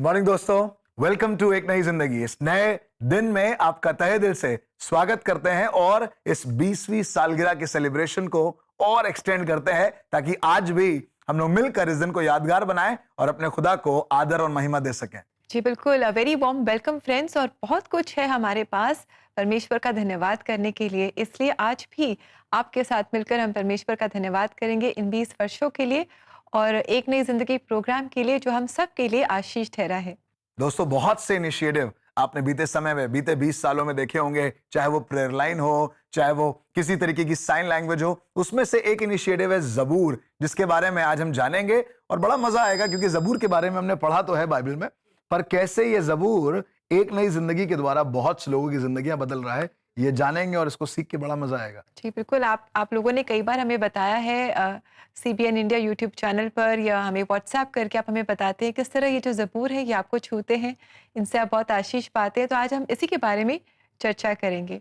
Morning दोस्तों, welcome to एक नई जिंदगी। इस नए दिन में आपका तहे दिल से स्वागत करते हैं और इस 20वीं सालगिरह के सेलिब्रेशन को और एक्सटेंड करते हैं ताकि आज भी हम लोग मिलकर इस दिन को यादगार बनाएं और अपने खुदा को आदर और महिमा दे सकें। जी बिल्कुल, वेरी वार्म वेलकम फ्रेंड्स। और बहुत कुछ है हमारे पास परमेश्वर का धन्यवाद करने के लिए, इसलिए आज भी आपके साथ मिलकर हम परमेश्वर का धन्यवाद करेंगे इन 20 वर्षों के लिए और एक नई जिंदगी प्रोग्राम के लिए जो हम सब के लिए आशीष ठहरा है। दोस्तों, बहुत से इनिशिएटिव आपने बीते समय में, बीते 20 सालों में देखे होंगे, चाहे वो प्रेयर लाइन हो, चाहे वो किसी तरीके की साइन लैंग्वेज हो। उसमें से एक इनिशिएटिव है जबूर, जिसके बारे में आज हम जानेंगे और बड़ा मजा आएगा क्योंकि जबूर के बारे में हमने पढ़ा तो है बाइबल में, पर कैसे ये जबूर एक नई जिंदगी के द्वारा बहुत से लोगों की जिंदगियां बदल रहा है, ये जानेंगे और इसको सीख के बड़ा मजा आएगा। जी बिल्कुल, आप लोगों ने कई बार हमें बताया है CBN इंडिया यूट्यूब चैनल पर या हमें व्हाट्सएप करके आप हमें बताते हैं किस तरह ये जो जबूर है ये आपको छूते हैं, इनसे आप बहुत आशीष पाते हैं। तो आज हम इसी के बारे में चर्चा करेंगे।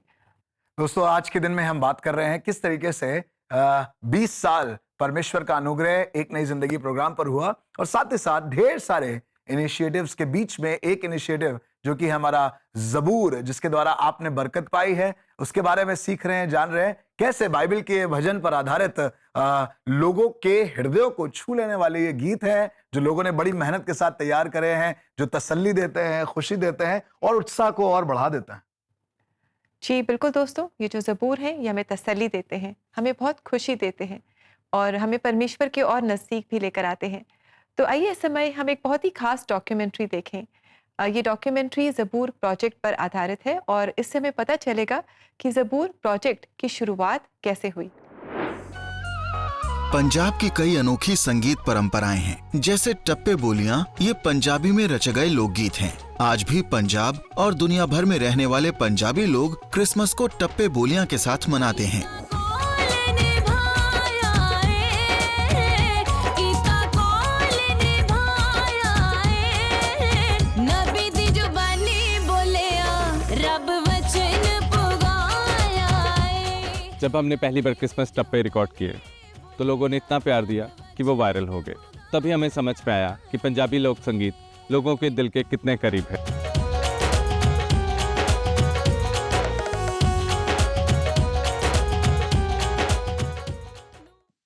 दोस्तों, आज के दिन में हम बात कर रहे हैं किस तरीके से 20 साल परमेश्वर का अनुग्रह एक नई जिंदगी प्रोग्राम पर हुआ और साथ ही साथ ढेर सारे इनिशिएटिव्स के बीच में एक इनिशिएटिव जो कि हमारा जबूर, जिसके द्वारा आपने बरकत पाई है, उसके बारे में सीख रहे हैं, जान रहे हैं कैसे बाइबल के भजन पर आधारित लोगों के हृदयों को छू लेने वाले ये गीत हैं जो लोगों ने बड़ी मेहनत के साथ तैयार करे हैं, जो तसल्ली देते हैं, खुशी देते हैं और उत्साह को और बढ़ा देते हैं। जी बिल्कुल दोस्तों, ये जो ज़बूर हैं ये हमें तसल्ली देते हैं, हमें बहुत खुशी देते हैं और हमें परमेश्वर के और नज़दीक भी लेकर आते हैं। तो आइए इस समय हम एक बहुत ही खास डॉक्यूमेंट्री देखें। ये डॉक्यूमेंट्री ज़बूर प्रोजेक्ट पर आधारित है और इससे हमें पता चलेगा कि ज़बूर प्रोजेक्ट की शुरुआत कैसे हुई। पंजाब की कई अनोखी संगीत परंपराएं हैं, जैसे टप्पे बोलियां। ये पंजाबी में रचे गए लोकगीत हैं। आज भी पंजाब और दुनिया भर में रहने वाले पंजाबी लोग क्रिसमस को टप्पे बोलियां के साथ मनाते हैं। जब हमने पहली बार क्रिसमस टप्पे रिकॉर्ड किए तो लोगों ने इतना प्यार दिया कि वो वायरल हो गए। तभी हमें समझ में आया कि पंजाबी लोक संगीत लोगों के दिल के कितने करीब है।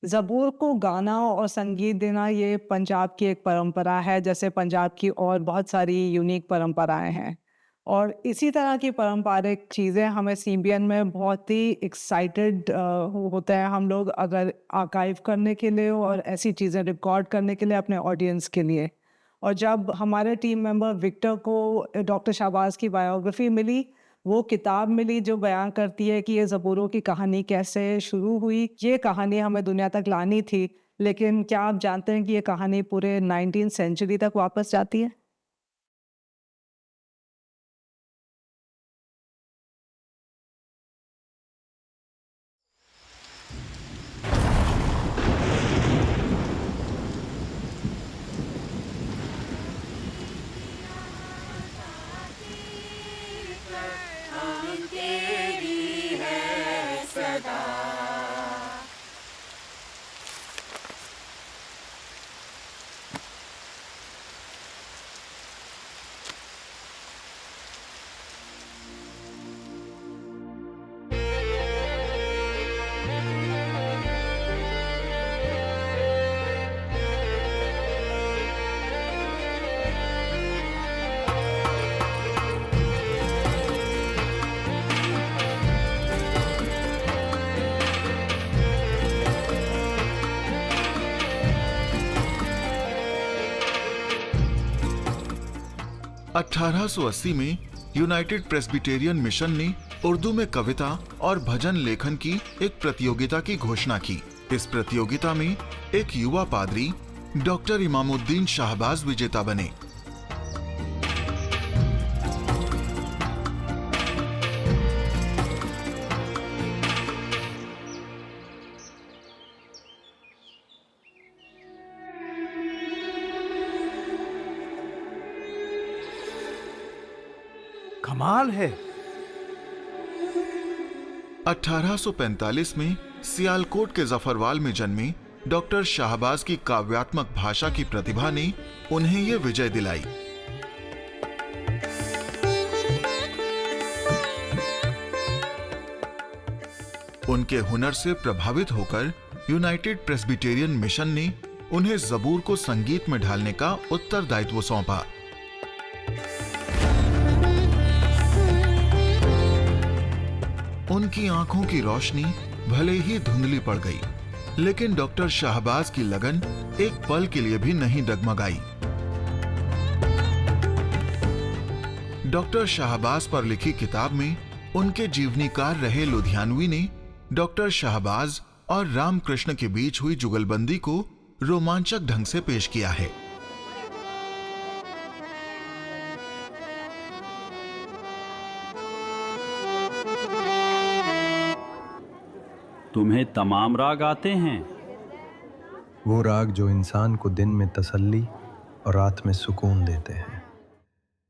ज़बूर को गाना और संगीत देना ये पंजाब की एक परंपरा है, जैसे पंजाब की और बहुत सारी यूनिक परंपराएं हैं। और इसी तरह की पारंपरिक चीज़ें हमें CBN में बहुत ही एक्साइटेड होते हैं हम लोग, अगर आर्काइव करने के लिए और ऐसी चीज़ें रिकॉर्ड करने के लिए अपने ऑडियंस के लिए। और जब हमारे टीम मेंबर विक्टर को डॉक्टर शाहबाज की बायोग्राफी मिली, वो किताब मिली जो बयान करती है कि ये ज़बूरों की कहानी कैसे शुरू हुई, ये कहानी हमें दुनिया तक लानी थी। लेकिन क्या आप जानते हैं कि ये कहानी पूरे 19th सेंचुरी तक वापस जाती है? अठारह 1880 में यूनाइटेड प्रेस्बिटेरियन मिशन ने उर्दू में कविता और भजन लेखन की एक प्रतियोगिता की घोषणा की। इस प्रतियोगिता में एक युवा पादरी डॉक्टर इमामुद्दीन शाहबाज विजेता बने। कमाल है। 1845 में सियालकोट के जफरवाल में जन्मे डॉक्टर शाहबाज की काव्यात्मक भाषा की प्रतिभा ने उन्हें ये विजय दिलाई। उनके हुनर से प्रभावित होकर यूनाइटेड प्रेस्बिटेरियन मिशन ने उन्हें ज़बूर को संगीत में ढालने का उत्तरदायित्व सौंपा। उनकी आंखों की रोशनी भले ही धुंधली पड़ गई, लेकिन डॉक्टर शाहबाज की लगन एक पल के लिए भी नहीं डगमगाई। डॉक्टर शाहबाज पर लिखी किताब में उनके जीवनीकार रहे लुधियानवी ने डॉक्टर शाहबाज और रामकृष्ण के बीच हुई जुगलबंदी को रोमांचक ढंग से पेश किया है। तुम्हें तमाम राग आते हैं? वो राग जो इंसान को दिन में तसल्ली और रात में सुकून देते हैं।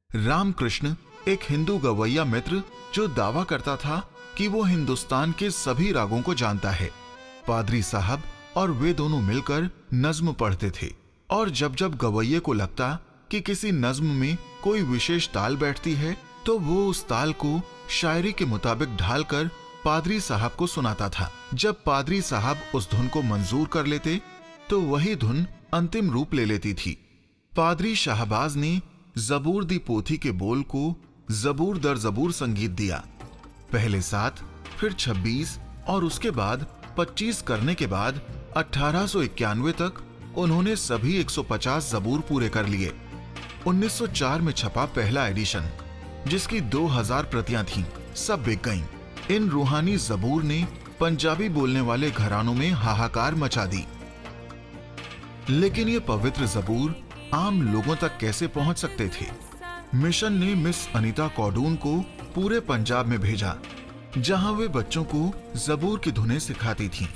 रामकृष्ण एक हिंदू गवैया मित्र जो दावा करता था कि वो हिंदुस्तान के सभी रागों को जानता है। पादरी साहब और वे दोनों मिलकर नज्म पढ़ते थे, और जब जब गवैये को लगता कि किसी नज्म में कोई विशेष ताल बैठती है तो वो उस ताल को शायरी के मुताबिक ढालकर पादरी साहब को सुनाता था। जब पादरी साहब उस धुन को मंजूर कर लेते तो वही धुन अंतिम रूप ले लेती थी। पादरी शाहबाज ने ज़बूर दी पोथी के बोल को ज़बूर दर ज़बूर संगीत दिया। पहले 7, फिर 26 और उसके बाद 25 करने के बाद 1891 तक उन्होंने सभी 150 ज़बूर पूरे कर लिए। 1904 में छपा पहला एडिशन, जिसकी 2000 प्रतियां थीं, सब बिक गईं। इन रूहानी ज़बूर ने पंजाबी बोलने वाले घरानों में हाहाकार मचा दी। लेकिन ये पवित्र ज़बूर आम लोगों तक कैसे पहुंच सकते थे? मिशन ने मिस अनीता कॉडून को पूरे पंजाब में भेजा, जहां वे बच्चों को ज़बूर की धुनें सिखाती थीं,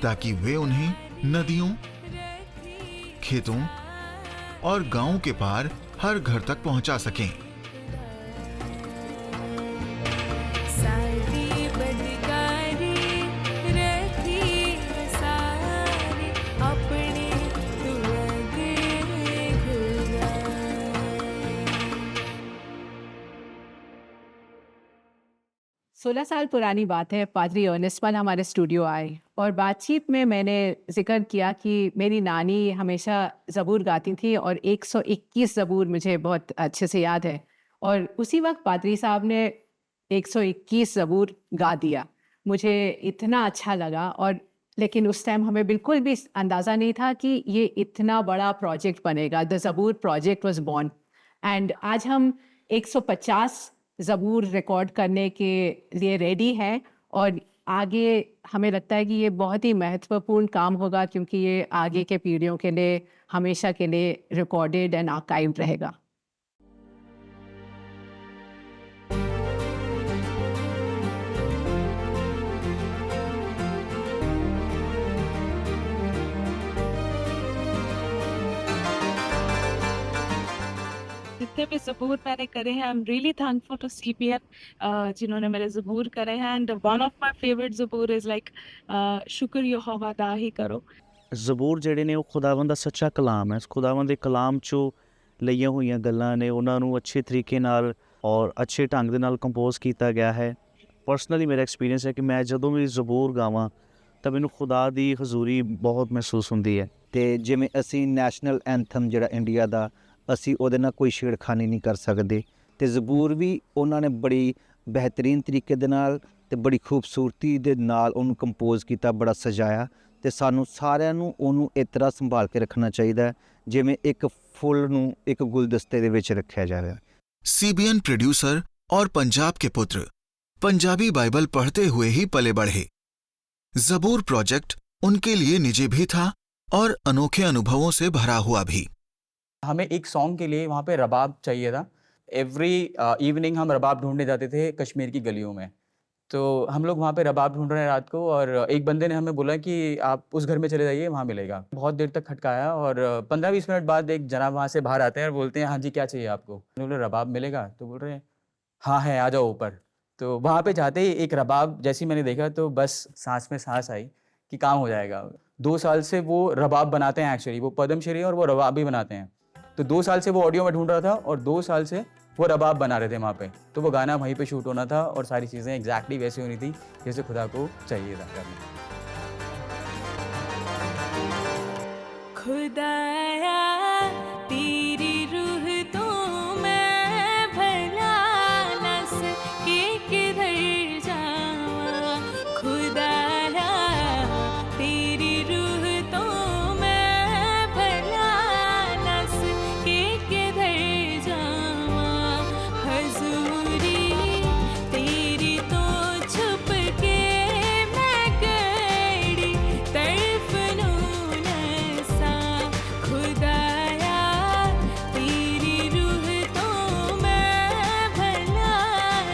ताकि वे उन्हें नदियों, खेतों और गांवों के पार हर घर तक पहुंचा सकें। सोलह साल पुरानी बात है, पादरी अर्नेस्टमल हमारे स्टूडियो आए और बातचीत में मैंने जिक्र किया कि मेरी नानी हमेशा ज़बूर गाती थी और 121 ज़बूर मुझे बहुत अच्छे से याद है। और उसी वक्त पादरी साहब ने 121 ज़बूर गा दिया। मुझे इतना अच्छा लगा, और लेकिन उस टाइम हमें बिल्कुल भी अंदाज़ा नहीं था कि ये इतना बड़ा प्रोजेक्ट बनेगा। द ज़बूर प्रोजेक्ट वाज बॉर्न, एंड आज हम 150 ज़बूर रिकॉर्ड करने के लिए रेडी है, और आगे हमें लगता है कि ये बहुत ही महत्वपूर्ण काम होगा, क्योंकि ये आगे के पीढ़ियों के लिए हमेशा के लिए रिकॉर्डेड एंड आर्काइव्ड रहेगा। जितने भी ज़बूर मैंने करे हैं, I am really thankful to CPN जिन्होंने मेरे ज़बूर करे हैं। And one of my favourite ज़बूर इज़ लाइक शुक्र यहोवा दा ही करो। ਜ਼ਬੂਰ ਜਿਹੜੇ ਨੇ ਉਹ ਖੁਦਾਵੰਦ ਦਾ ਸੱਚਾ ਕਲਾਮ ਹੈ। ਖੁਦਾਵੰਦ ਦੇ ਕਲਾਮ 'ਚੋਂ ਲਈਆਂ ਹੋਈਆਂ ਗੱਲਾਂ ਨੇ, ਉਹਨਾਂ ਨੂੰ ਅੱਛੇ ਤਰੀਕੇ ਨਾਲ ਔਰ ਅੱਛੇ ਢੰਗ ਦੇ ਨਾਲ ਕੰਪੋਜ਼ ਕੀਤਾ ਗਿਆ ਹੈ। ਪਰਸਨਲੀ ਮੇਰਾ ਐਕਸਪੀਰੀਅੰਸ ਹੈ ਕਿ ਮੈਂ ਜਦੋਂ ਵੀ ਜ਼ਬੂਰ ਗਾਵਾਂ ਤਾਂ ਮੈਨੂੰ ਖੁਦਾ ਦੀ ਹਜ਼ੂਰੀ ਬਹੁਤ ਮਹਿਸੂਸ ਹੁੰਦੀ ਹੈ। ਤੇ ਜਿਵੇਂ ਅਸੀਂ ਨੈਸ਼ਨਲ ਐਂਥਮ ਜਿਹੜਾ ਇੰਡੀਆ ਦਾ, ਅਸੀਂ ਉਹਦੇ ਨਾਲ ਕੋਈ ਛੇੜਖਾਨੀ ਨਹੀਂ ਕਰ ਸਕਦੇ, ਤੇ ਜ਼ਬੂਰ ਵੀ ਉਹਨਾਂ ਨੇ ਬੜੀ ਬਿਹਤਰੀਨ ਤਰੀਕੇ ਦੇ ਨਾਲ ਤੇ ਬੜੀ ਖੂਬਸੂਰਤੀ ਦੇ ਨਾਲ ਉਹਨੂੰ ਕੰਪੋਜ਼ ਕੀਤਾ, ਬੜਾ ਸਜਾਇਆ, ਤੇ ਸਾਨੂੰ ਸਾਰਿਆਂ ਨੂੰ ਉਹਨੂੰ ਇਸ ਤਰ੍ਹਾਂ ਸੰਭਾਲ ਕੇ ਰੱਖਣਾ ਚਾਹੀਦਾ ਹੈ ਜਿਵੇਂ ਇੱਕ ਫੁੱਲ ਨੂੰ ਇੱਕ ਗੁਲਦਸਤੇ ਦੇ ਵਿੱਚ ਰੱਖਿਆ ਜਾਵੇ। सीबीएन प्रोड्यूसर और पंजाब के पुत्र पंजाबी बाइबल पढ़ते हुए ही पले बढ़े। ज़बूर प्रोजेक्ट उनके लिए निजी भी था और अनोखे अनुभवों से भरा हुआ भी। हमें एक सॉन्ग के लिए वहाँ पे रबाब चाहिए था। एवरी इवनिंग हम रबाब ढूंढने जाते थे कश्मीर की गलियों में। तो हम लोग वहाँ पे रबाब ढूंढ रहे हैं रात को, और एक बंदे ने हमें बोला कि आप उस घर में चले जाइए, वहाँ मिलेगा। बहुत देर तक खटकाया, और 15-20 मिनट बाद एक जनाब वहाँ से बाहर आते हैं और बोलते हैं, हाँ जी क्या चाहिए आपको? बोले रबाब मिलेगा? तो बोल रहे हैं हाँ है, आ जाओ ऊपर। तो वहाँ पे जाते ही एक रबाब जैसे मैंने देखा तो बस सांस में सांस आई कि काम हो जाएगा। 2 साल से वो रबाब बनाते हैं, एक्चुअली वो पद्मश्री और वो रबाब भी बनाते हैं। तो 2 साल से वो ऑडियो में ढूंढ रहा था, और 2 साल से वो रबाब बना रहे थे वहाँ पे, तो वो गाना वहीं पे शूट होना था और सारी चीज़ें एग्जैक्टली वैसी होनी थी जैसे खुदा को चाहिए था करना। खुदाया तेरी रूह तो मैं भला न सके किधर जावां, खुदाया तेरी रूह तो मैं भला न सके किधर जावां, हजूरी तेरी तो छुप के मैं गड़ी तरफ नून सा, खुदाया तेरी रूह तो मैं भला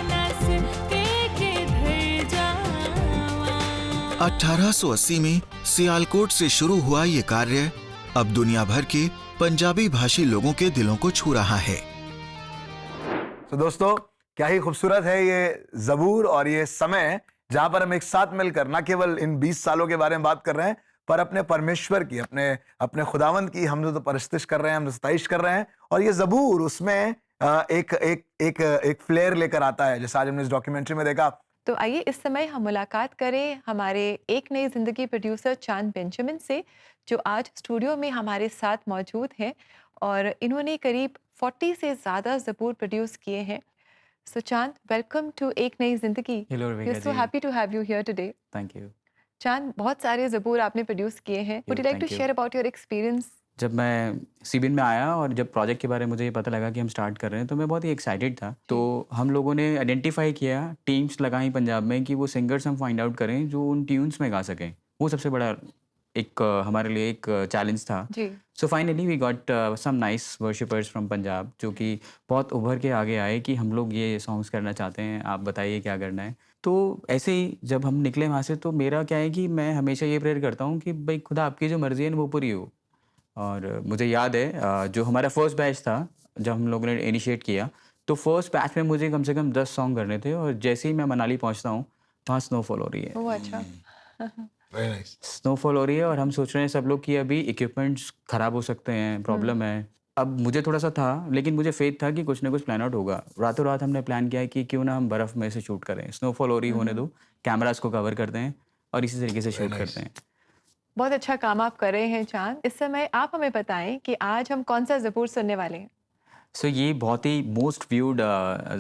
न सके किधर जावां। 1880 में सियालकोट से शुरू हुआ ये कार्य अब दुनिया भर के पंजाबी भाषी लोगों के दिलों को छू रहा है। तो दोस्तों, क्या ही खूबसूरत है ये ज़बूर और ये समय जहां पर हम एक साथ मिलकर न केवल इन 20 सालों के बारे में बात कर रहे हैं, पर अपने परमेश्वर की, अपने खुदावंद की हम तो परस्तिश कर रहे हैं, हम सताइश कर रहे हैं। और ये ज़बूर उसमें एक फ्लेयर लेकर आता है, जैसे आज हमने इस डॉक्यूमेंट्री में देखा। तो आइए इस समय हम मुलाकात करें हमारे एक नई ज़िंदगी प्रोड्यूसर चांद बेंजामिन से, जो आज स्टूडियो में हमारे साथ मौजूद हैं और इन्होंने करीब 40 से ज़्यादा ज़बूर प्रोड्यूस किए हैं। सो चांद, वेलकम टू एक नई ज़िंदगी। Hello we Rebecca R Soji, happy to have you here today. Thank you. Chand, बहुत सारे ज़बूर आपने प्रोड्यूस किए हैं। Would you like to thank you. Share about your experience? जब मैं सीबीएन में आया और जब प्रोजेक्ट के बारे में मुझे ये पता लगा कि हम स्टार्ट कर रहे हैं, तो मैं बहुत ही एक्साइटेड था। तो हम लोगों ने आइडेंटिफाई किया, टीम्स लगाई पंजाब में कि वो सिंगर्स हम फाइंड आउट करें जो उन ट्यून्स में गा सकें। वो सबसे बड़ा एक हमारे लिए एक चैलेंज था। जी। So finally we got some nice worshippers from Punjab, जो कि बहुत उभर के आगे आए कि हम लोग ये सॉन्ग्स करना चाहते हैं, आप बताइए क्या करना है। तो ऐसे ही जब हम निकले वहाँ से, तो मेरा क्या है कि मैं हमेशा ये प्रेयर करता हूँ कि भाई खुदा आपकी जो मर्ज़ी है वो पूरी हो। और मुझे याद है जो हमारा फर्स्ट बैच था, जब हम लोगों ने इनिशिएट किया, तो फर्स्ट बैच में मुझे कम से कम 10 सॉन्ग करने थे, और जैसे ही मैं मनाली पहुँचता हूँ, वहाँ स्नोफॉल हो रही है। ओह अच्छा। Very nice. स्नोफॉल हो रही है और हम सोच रहे हैं सब लोग कि अभी इक्विपमेंट्स ख़राब हो सकते हैं, प्रॉब्लम है। अब मुझे थोड़ा सा था, लेकिन मुझे फेथ था कि कुछ ना कुछ प्लान आउट होगा। रातों रात हमने प्लान किया कि क्यों ना हम बर्फ़ में से शूट करें, स्नोफॉल हो रही होने दो, कैमरास को कवर करते हैं और इसी तरीके से शूट करते हैं। बहुत अच्छा काम आप कर रहे हैं चांद। इस समय आप हमें बताएं कि आज हम कौन सा ज़बूर सुनने वाले हैं? सो ये बहुत ही मोस्ट व्यूड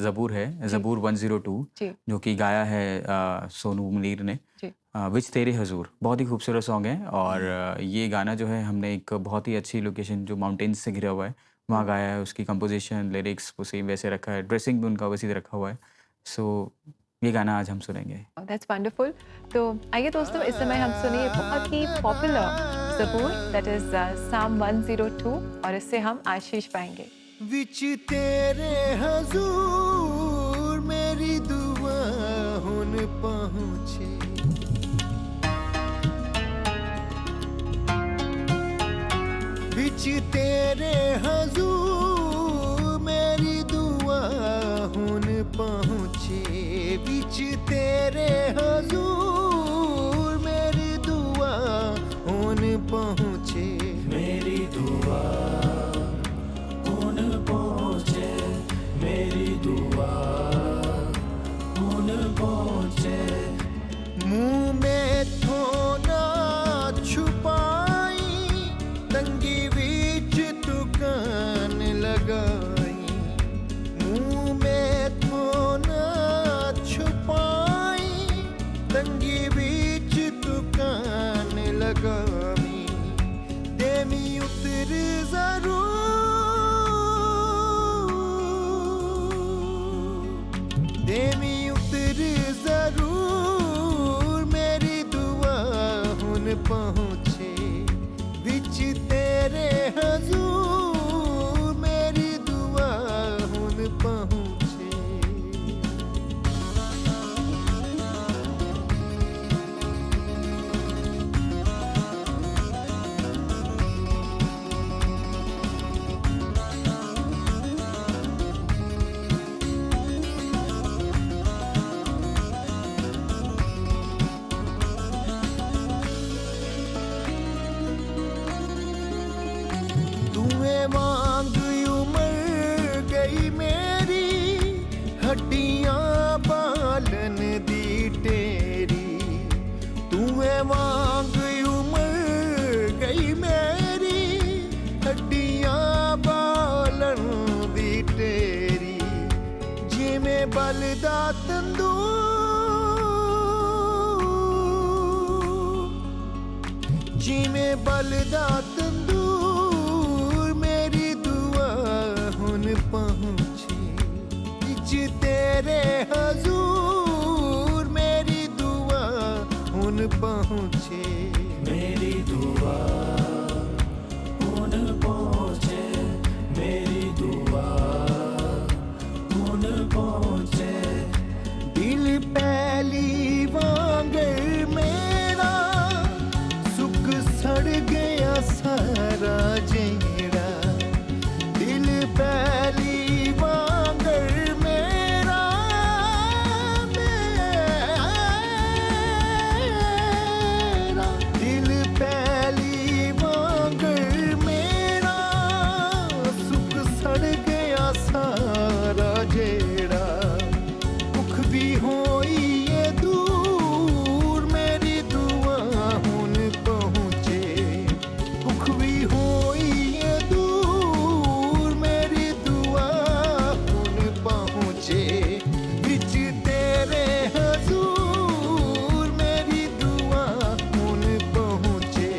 ज़बूर है, ज़बूर 102, जी। जो कि गाया है सोनू मुनीर ने, जी। विच तेरे हजूर। बहुत ही खूबसूरत सॉन्ग है। और ये गाना जो है हमने एक बहुत ही अच्छी लोकेशन जो माउंटेन्स से घिरा हुआ है वहाँ गाया है। उसकी कंपोजिशन, लिरिक्स वो सेम वैसे रखा है, ड्रेसिंग भी उनका वैसे रखा हुआ है। सो ये गाना आज हम सुनेंगे। That's wonderful. तो आइए दोस्तों, इस समय हम सुनिए बहुत ही पॉपुलर ज़बूर, दैट इज साम 102, और इससे हम आशीष पाएंगे। विच तेरे हजूर मेरी दुआ हुन पहुँचे, विच तेरे हजूर मेरी दुआ हुन पहुँचे, विच तेरे हजूर मेरी दुआ हुन पहुँचे, मेरी दुआ हुन पहुँचे, मेरी दुआ हुन पहुँचे, मुँह में थोना छुपाई, तंगी बीच दुकान लगाई, मुँह में थोना छुपाई, तंगी बीच दुकान लगाई, देमी उतर जरूर, देमी उतर जरूर, मेरी दुआ हुन पहुँचे, विच तेरे हजूर मेरी दुआ हुन पहुँचे। तुम्हें मांग उमर गई मेरी, बलदा तंदूर मेरी दुआ हुन पहुंची विच तेरे हजूर मेरी दुआ हुन पहुंचे मेरी दुआ हुन पहुंचे मेरी दुआ हुन पहुंचे दिल पहली वांगर मेरा सुख सड़ गया सारा जेड़ा दिल पहली वांगर मेरा दिल पहली वांगर मेरा सुख सड़ गया सारा जेड़ा मुख भी होई ये दूर मेरी दुआ हुन पहुंचे मुख भी होई ये दूर मेरी दुआ हुन पहुंचे विच तेरे हजूर मेरी दुआ हुन पहुंचे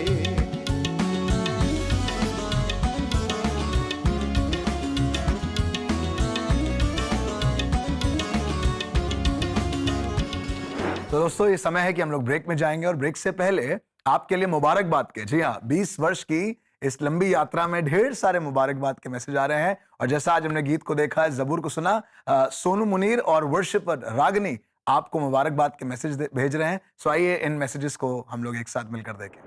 तो दोस्तों ये समय है कि हम लोग ब्रेक में जाएंगे और ब्रेक से पहले आपके लिए मुबारकबाद के, जी हाँ, 20 वर्ष की इस लंबी यात्रा में ढेर सारे मुबारकबाद के मैसेज आ रहे हैं। और जैसा आज हमने गीत को देखा है, जबूर को सुना, सोनू मुनीर और वर्शिपर रागनी आपको मुबारकबाद के मैसेज भेज रहे हैं। सो आइए इन मैसेजेस को हम लोग एक साथ मिलकर देखें।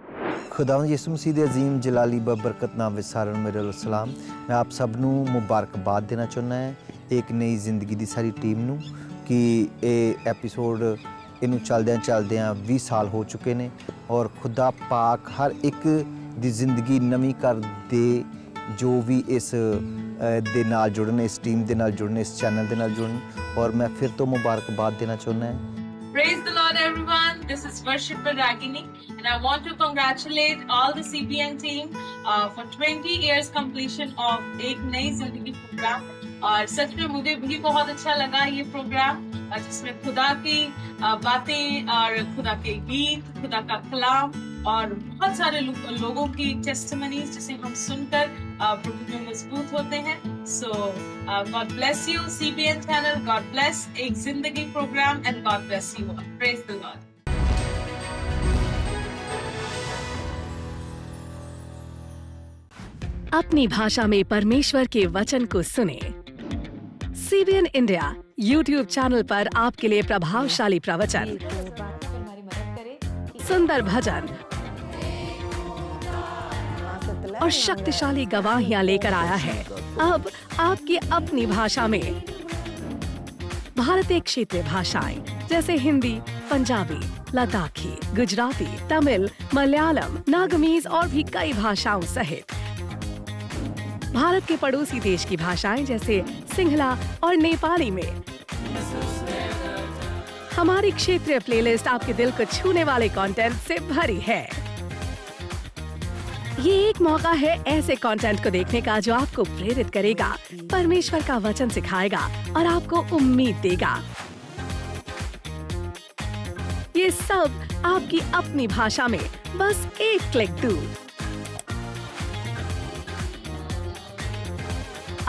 खुदावंद यीशु मसीह दे अजीम जलाली बरकत नाम विच सारिਆਂ ਨੂੰ ਮੇਰੇ ਵੱਲੋਂ ਸਲਾਮ। मैं आप सब ਨੂੰ ਮੁਬਾਰਕਬਾਦ ਦੇਣਾ ਚਾਹੁੰਦਾ ਹਾਂ ਇੱਕ ਨਈ ਜ਼ਿੰਦਗੀ ਦੀ ਸਾਰੀ ਟੀਮ ਨੂੰ ਕਿ ਇਹ ਐਪੀਸੋਡ ਇਹਨੂੰ ਚਲਦਿਆਂ 20 ਸਾਲ ਹੋ ਚੁੱਕੇ ਨੇ ਔਰ ਖੁਦਾ ਪਾਕ ਹਰ ਇੱਕ ਦੀ ਜ਼ਿੰਦਗੀ ਨਵੀਂ ਕਰ ਦੇ ਜੋ ਵੀ ਇਸ ਦੇ ਨਾਲ ਜੁੜਨ ਇਸ ਟੀਮ ਦੇ ਨਾਲ ਜੁੜਨ ਇਸ ਚੈਨਲ ਦੇ ਨਾਲ ਜੁੜਨ ਔਰ ਮੈਂ ਫਿਰ ਤੋਂ ਮੁਬਾਰਕਬਾਦ ਦੇਣਾ ਚਾਹੁੰਦਾ ਹਾਂ। Praise the Lord, everyone. This is Worshipper Ragini, and I want to congratulate all the CBN team for 20 years completion of एक नई जिंदगी प्रोग्राम। और सच में मुझे भी बहुत अच्छा लगा ये प्रोग्राम जिसमें खुदा की बातें और खुदा के गीत, खुदा का कलाम और बहुत सारे लोगों की टेस्टिमनीज जिसे हम सुनकर प्रभु में मजबूत होते हैं। So God bless you CBN channel, God bless एक जिंदगी programme and God bless you all. Praise the Lord. अपनी भाषा में परमेश्वर के वचन को सुने। CBN इंडिया YouTube चैनल पर आपके लिए प्रभावशाली प्रवचन, सुंदर भजन और शक्तिशाली गवाहियां लेकर आया है। अब आपकी अपनी भाषा में भारतीय क्षेत्रीय भाषाएं जैसे हिंदी, पंजाबी, लद्दाखी, गुजराती, तमिल, मलयालम, नागमीज और भी कई भाषाओं सहित भारत के पड़ोसी देश की भाषाएं जैसे सिंहला और नेपाली में हमारी क्षेत्रीय प्लेलिस्ट आपके दिल को छूने वाले कंटेंट से भरी है। ये एक मौका है ऐसे कंटेंट को देखने का जो आपको प्रेरित करेगा, परमेश्वर का वचन सिखाएगा और आपको उम्मीद देगा। ये सब आपकी अपनी भाषा में बस एक क्लिक दूर।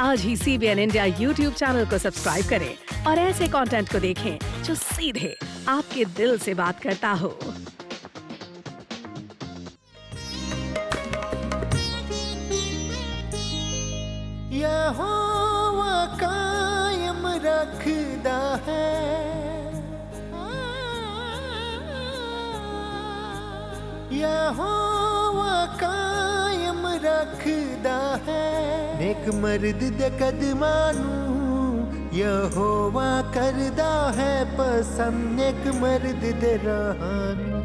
आज ही CBN इंडिया YouTube चैनल को सब्सक्राइब करें और ऐसे कंटेंट को देखें जो सीधे आपके दिल से बात करता हो। यहोवा कायम रखदा है यहोवा कायम रखदा है नेक मर्द दे कदमां नूं यहोवा करदा है पसंद नेक मर्द दे राहां नूं।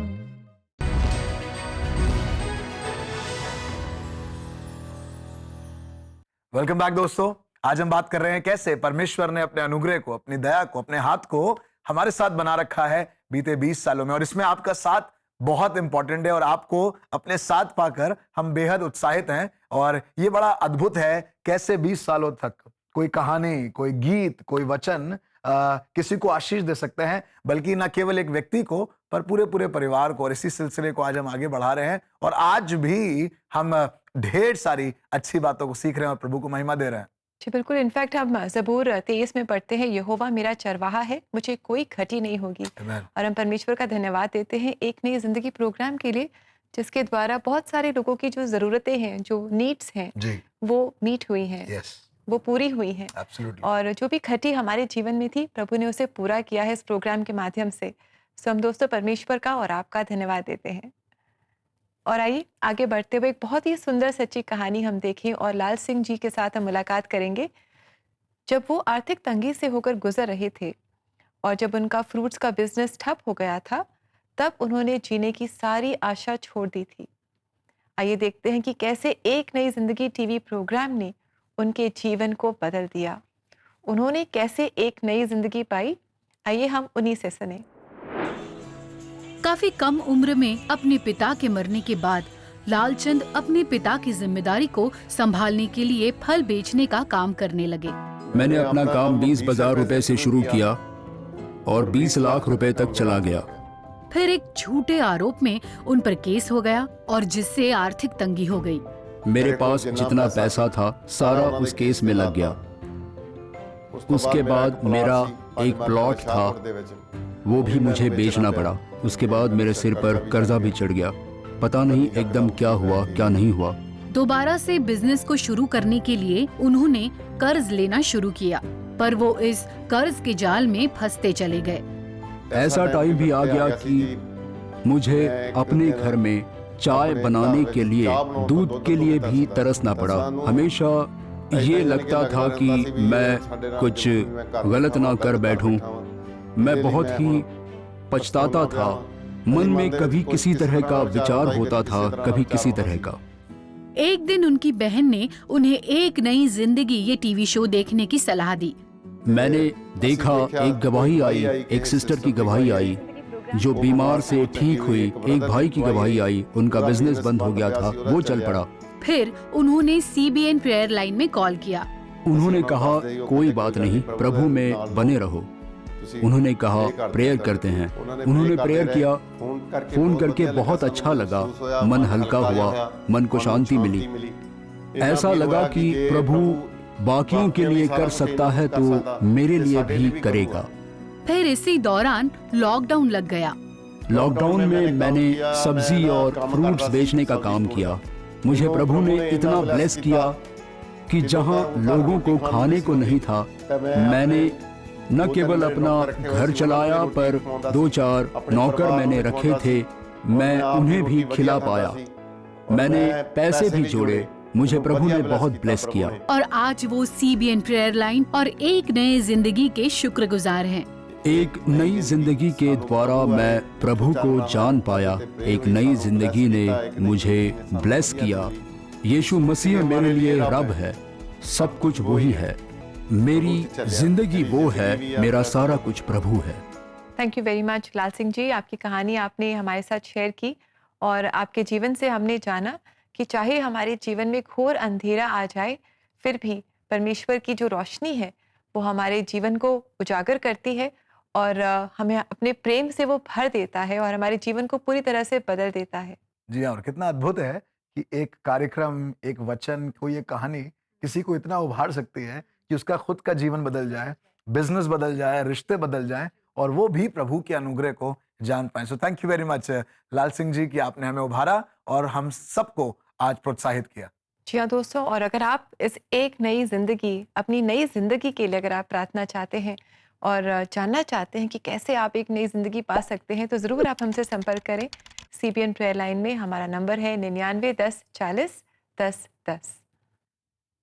वेलकम बैक दोस्तों। आज हम बात कर रहे हैं कैसे परमेश्वर ने अपने अनुग्रह को, अपनी दया को, अपने हाथ को हमारे साथ बना रखा है बीते 20 सालों में। और इसमें आपका साथ बहुत इंपॉर्टेंट है और आपको अपने साथ पाकर हम बेहद उत्साहित हैं। और ये बड़ा अद्भुत है कैसे 20 सालों तक कोई कहानी, कोई गीत, कोई वचन किसी को आशीष दे सकते हैं, बल्कि न केवल एक व्यक्ति को पर पूरे पूरे परिवार को। और इसी सिलसिले को आज हम आगे बढ़ा रहे हैं और आज भी हम ढेर सारी अच्छी बातों को सीख रहे हैं और प्रभु को महिमा दे रहे हैं। जी बिल्कुल। इनफैक्ट हम ज़बूर 23 में पढ़ते हैं, यहोवा मेरा चरवाहा है, मुझे कोई घटी नहीं होगी। और हम परमेश्वर का धन्यवाद देते हैं एक नई जिंदगी प्रोग्राम के लिए, जिसके द्वारा बहुत सारे लोगों की जो ज़रूरतें हैं, जो नीड्स हैं, वो मीट हुई हैं, वो पूरी हुई हैं। और जो भी घटी हमारे जीवन में थी, प्रभु ने उसे पूरा किया है इस प्रोग्राम के माध्यम से। सो हम दोस्तों परमेश्वर का और आपका धन्यवाद देते हैं। और आइए आगे बढ़ते हुए एक बहुत ही सुंदर सच्ची कहानी हम देखें और लाल सिंह जी के साथ हम मुलाकात करेंगे। जब वो आर्थिक तंगी से होकर गुजर रहे थे और जब उनका फ्रूट्स का बिजनेस ठप हो गया था, तब उन्होंने जीने की सारी आशा छोड़ दी थी। आइए देखते हैं कि कैसे एक नई जिंदगी टीवी प्रोग्राम ने उनके जीवन को बदल दिया। उन्होंने कैसे एक नई जिंदगी पाई, आइए हम उन्हीं से सुने। काफी कम उम्र में अपने पिता के मरने के बाद लालचंद अपने पिता की जिम्मेदारी को संभालने के लिए फल बेचने का काम करने लगे। मैंने अपना काम 20,000 रुपए से शुरू किया और 20 लाख रुपए तक चला गया। फिर एक झूठे आरोप में उन पर केस हो गया और जिससे आर्थिक तंगी हो गई। मेरे पास जितना पैसा था सारा उस केस में लग गया। उसके बाद मेरा एक प्लॉट था, वो भी मुझे बेचना पड़ा। उसके बाद मेरे सिर पर कर्जा भी चढ़ गया। पता नहीं एकदम क्या हुआ क्या नहीं हुआ। दोबारा से बिजनेस को शुरू करने के लिए उन्होंने कर्ज लेना शुरू किया, पर वो इस कर्ज के जाल में फंसते चले गए। ऐसा टाइम भी आ गया कि मुझे अपने घर में चाय बनाने के लिए दूध के लिए भी तरसना पड़ा। हमेशा ये लगता था कि मैं कुछ गलत ना कर बैठूं। मैं बहुत ही पछताता था। मन में कभी किसी तरह का विचार होता था, कभी किसी तरह का। एक दिन उनकी बहन ने उन्हें एक नई जिंदगी ये टीवी शो देखने की सलाह दी। मैंने देखा एक गवाही आई, एक सिस्टर की गवाही आई जो बीमार से ठीक हुई। एक भाई की गवाही आई, उनका बिजनेस बंद हो गया था, वो चल पड़ा। फिर उन्होंने CBN प्रेयर लाइन में कॉल किया। उन्होंने कहा कोई बात नहीं, प्रभु में बने रहो। उन्होंने कहा प्रेयर करते हैं। उन्होंने प्रेयर किया। फोन करके बहुत अच्छा लगा, मन हल्का हुआ, मन को शांति मिली। ऐसा लगा कि प्रभु बाकियों के लिए कर सकता है तो मेरे लिए भी करेगा। फिर इसी दौरान लॉकडाउन लग गया। लॉकडाउन में मैंने सब्जी और फ्रूट्स बेचने का काम किया। मुझे प्रभु ने इतना ब्लेस किया कि जहां लोगों को खाने को नहीं था, मैंने न केवल अपना घर चलाया पर 2-4 नौकर मैंने रखे थे, मैं उन्हें भी खिला पाया। मैंने पैसे भी जोड़े। मुझे प्रभु ने बहुत ब्लेस किया। और आज वो CBN प्रेयर लाइन और एक नए जिंदगी के शुक्रगुजार हैं। एक नई जिंदगी के द्वारा मैं प्रभु को जान पाया। एक नई जिंदगी ने मुझे ब्लेस किया। यीशु मसीह मेरे लिए रब है, सब कुछ वही है। मेरी जिंदगी वो है, मेरा सारा कुछ प्रभु है। Thank you very much Lal Singh जी, आपकी कहानी आपने हमारे साथ शेयर की और आपके जीवन से हमने जाना कि चाहे हमारे जीवन में घोर अंधेरा आ जाए, फिर भी परमेश्वर की जो रोशनी है वो हमारे जीवन को उजागर करती है और हमें अपने प्रेम से वो भर देता है और हमारे जीवन को पूरी तरह से बदल देता है। जी हाँ, और कितना अद्भुत है कि एक कार्यक्रम, एक वचन, कोई एक कहानी किसी को इतना उभार सकती है कि उसका खुद का जीवन बदल जाए, बिजनेस बदल जाए, रिश्ते बदल जाए और वो भी प्रभु के अनुग्रह को जान पाए। So thank you very much Lal Singh ji कि आपने हमें उभारा और हम सबको आज प्रोत्साहित किया। जी हाँ दोस्तों, और अगर आप इस एक नई जिंदगी, अपनी नई जिंदगी के लिए अगर आप प्रार्थना चाहते हैं और जानना चाहते हैं कि कैसे आप एक नई जिंदगी पा सकते हैं, तो ज़रूर आप हमसे संपर्क करें। CBN प्रेयर लाइन में हमारा नंबर है 99 10 40 10 10।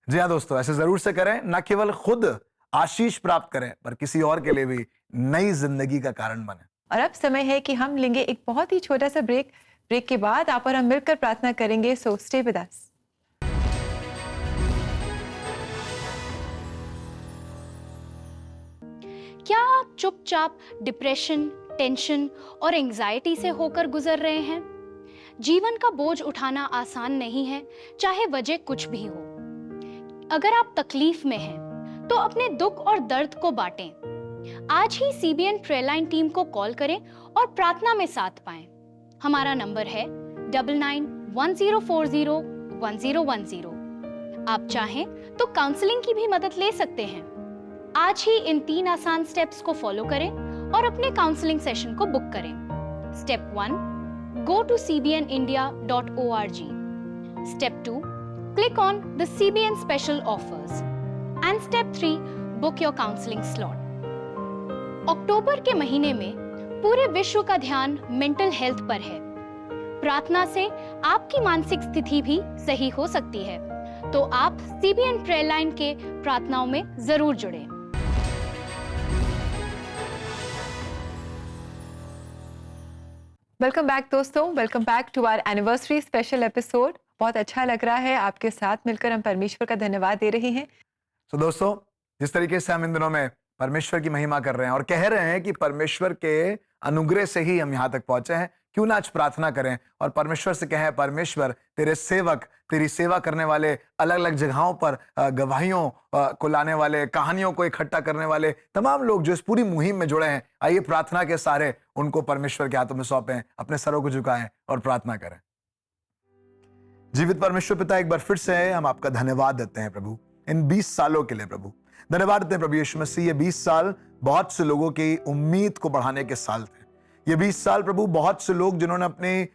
जी हाँ दोस्तों, ऐसे जरूर से करें। न केवल खुद आशीष प्राप्त करें पर किसी और के लिए भी नई जिंदगी का कारण बने। और अब समय है कि हम लेंगे एक बहुत ही छोटा सा ब्रेक। ब्रेक के बाद आप और हम मिलकर प्रार्थना करेंगे। So stay with us. क्या आप चुपचाप डिप्रेशन, टेंशन और एंजाइटी से होकर गुजर रहे हैं? जीवन का बोझ उठाना आसान नहीं है, चाहे वजह कुछ भी हो। अगर आप तकलीफ में हैं, तो अपने दुख और दर्द को बांटें। आज ही CBN प्रेयर लाइन टीम को कॉल करें और प्रार्थना में साथ पाएं। हमारा नंबर है 9910401010। आप चाहें तो काउंसलिंग की भी मदद ले सकते हैं। आज ही इन 3 आसान स्टेप्स को फॉलो करें और अपने काउंसलिंग सेशन को बुक करें। Step 1, go to cbnindia.org. Step 2, click on the CBN special offers. And step 3, book your counseling slot. अक्टूबर के महीने में पूरे विश्व का ध्यान मेंटल हेल्थ पर है। प्रार्थना से आपकी मानसिक स्थिति भी सही हो सकती है, तो आप CBN प्रेयर लाइन के प्रार्थनाओं में जरूर जुड़ें। वेलकम बैक दोस्तों, welcome back to our anniversary special episode. बहुत अच्छा लग रहा है आपके साथ मिलकर, हम परमेश्वर का धन्यवाद दे रहे हैं। तो दोस्तों, जिस तरीके से हम इन दिनों में परमेश्वर की महिमा कर रहे हैं और कह रहे हैं कि परमेश्वर के अनुग्रह से ही हम यहाँ तक पहुंचे हैं, क्यों ना आज प्रार्थना करें और परमेश्वर से कहें, परमेश्वर तेरे सेवक, तेरी सेवा करने वाले, अलग अलग जगहों पर गवाहियों को लाने वाले, कहानियों को इकट्ठा करने वाले तमाम लोग जो इस पूरी मुहिम में जुड़े हैं, आइए प्रार्थना के सहारे उनको परमेश्वर के हाथों में सौंपें, अपने सरों को झुकाएं और प्रार्थना करें। जीवित परमेश्वर पिता, एक बार फिर से हम आपका धन्यवाद देते हैं प्रभु, इन 20 सालों के लिए प्रभु। धन्यवाद देते हैं प्रभु यीशु मसीह, ये 20 साल बहुत से लोगों की उम्मीद को बढ़ाने के साल थे। ये 20 साल प्रभु, बहुत से लोग जिन्होंने अपनी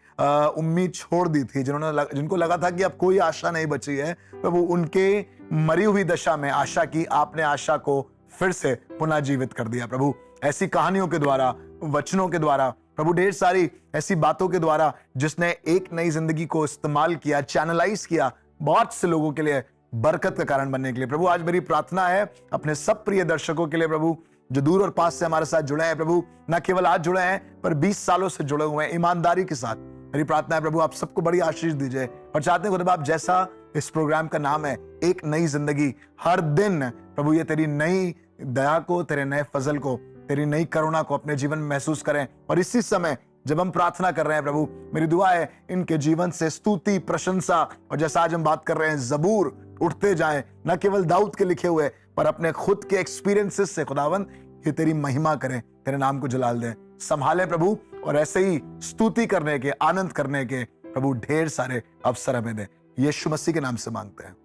उम्मीद छोड़ दी थी, जिनको लगा था कि अब कोई आशा नहीं बची है, प्रभु उनके मरी हुई दशा में आशा की आपने आशा को फिर से पुनः जीवित कर दिया प्रभु। ऐसी कहानियों के द्वारा, वचनों के द्वारा प्रभु, ढेर सारी ऐसी बातों के द्वारा जिसने एक नई जिंदगी को इस्तेमाल किया, चैनलाइज किया बहुत से लोगों के लिए बरकत का कारण बनने के लिए। प्रभु आज मेरी प्रार्थना है अपने सब प्रिय दर्शकों के लिए प्रभु, जो दूर और पास से हमारे साथ जुड़े हैं प्रभु, न केवल आज जुड़े हैं पर 20 सालों से जुड़े हुए हैं ईमानदारी के साथ। मेरी प्रार्थना है प्रभु, आप सबको बड़ी आशीष दीजिए और चाहते हैं आप जैसा इस प्रोग्राम का नाम है एक नई जिंदगी, हर दिन प्रभु ये तेरी नई दया को, तेरे नए फजल को, तेरी नई करुणा को अपने जीवन में महसूस करें। और इसी समय जब हम प्रार्थना कर रहे हैं प्रभु, मेरी दुआ है इनके जीवन से स्तुति, प्रशंसा और जैसा आज हम बात कर रहे हैं जबूर उठते जाएं, न केवल दाऊद के लिखे हुए पर अपने खुद के एक्सपीरियंसेस से खुदावंद ये तेरी महिमा करें, तेरे नाम को जलाल दें। संभाले प्रभु और ऐसे ही स्तुति करने के, आनंद करने के प्रभु ढेर सारे अवसर हमें दें। यीशु मसीह के नाम से मांगते हैं,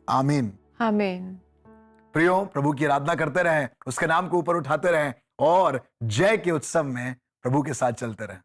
आमीन आमीन। प्रियो, प्रभु की आराधना करते रहें, उसके नाम को ऊपर उठाते रहें और जय के उत्सव में प्रभु के साथ चलते रहें।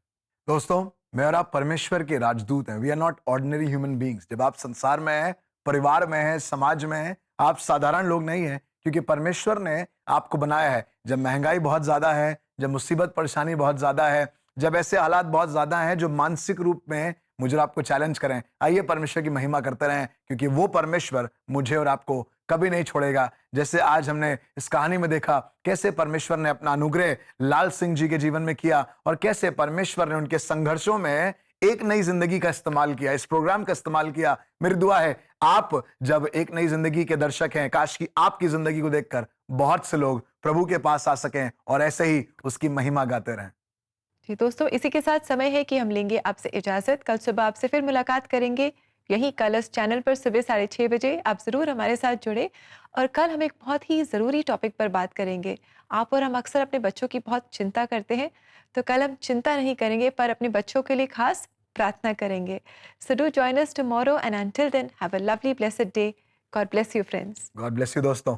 दोस्तों, मैं और आप परमेश्वर के राजदूत हैं। We are not ordinary human beings. जब आप संसार में हैं, परिवार में हैं, समाज में हैं, आप साधारण लोग नहीं हैं, क्योंकि परमेश्वर ने आपको बनाया है। जब महंगाई बहुत ज्यादा है, जब मुसीबत परेशानी बहुत ज्यादा है, जब ऐसे हालात बहुत ज्यादा हैं जो मानसिक रूप में मुझे और आपको चैलेंज करें, आइए परमेश्वर की महिमा करते रहें, क्योंकि वो परमेश्वर मुझे और आपको कभी नहीं छोड़ेगा। जैसे आज हमने इस कहानी में देखा कैसे परमेश्वर ने अपना अनुग्रह लाल सिंह जी के जीवन में किया और कैसे परमेश्वर ने उनके संघर्षों में एक नई जिंदगी का इस्तेमाल किया, इस प्रोग्राम का इस्तेमाल किया। मेरी दुआ है आप जब एक नई जिंदगी के दर्शक हैं, काश कि आपकी जिंदगी को देखकर बहुत से लोग प्रभु के पास आ सकें और ऐसे ही उसकी महिमा गाते रहें। जी दोस्तों, इसी के साथ समय है कि हम लेंगे आपसे इजाजत। कल सुबह आपसे फिर मुलाकात करेंगे यही कलर्स चैनल पर सुबह 6:30 बजे। आप जरूर हमारे साथ जुड़े और कल हम एक बहुत ही ज़रूरी टॉपिक पर बात करेंगे। आप और हम अक्सर अपने बच्चों की बहुत चिंता करते हैं, तो कल हम चिंता नहीं करेंगे पर अपने बच्चों के लिए खास प्रार्थना करेंगे। So do join us tomorrow and until then have a lovely blessed day. God bless you friends. God bless you दोस्तों।